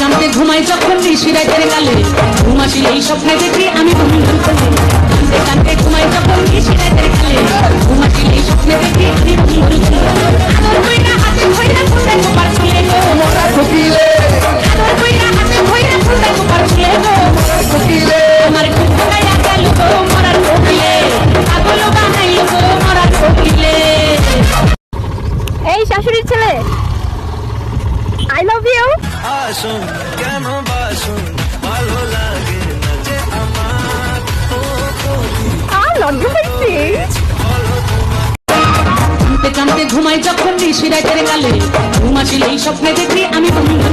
কানতে ঘুমাই যখন নিশিরাতের কালে ঘুম আসিলে এই স্বপ্নে দেখি আমি বন্ধুর কোলে কানতে কানতে ঘুমাই যখন নিশিরাতের কালে ঘুম আসিলে এই স্বপ্নে দেখি আমি বন্ধুর কোলে আদর কইরা হাতে ধইরা ফুলটা কোপার চলে গো মোরা কোকিলে আদর কইরা হাতে ধইরা ফুলটা কোপার চলে গো মোরা কোকিলে আমার খুব গায়া গেল গো মোরার কোকিলে পাগল বানাইলো গো মোরার কোকিলে। এই শাশুড়ির ছেলে, আই লাভ ইউ। আসুন কেন বাসুন ভালো লাগে না যে আমার লজ্জা পাইছি। কানতে কানতে ঘুমাই যখন নিশিরাতের কালে ঘুম আসিলে এই স্বপ্নে দেখি আমি বন্ধুর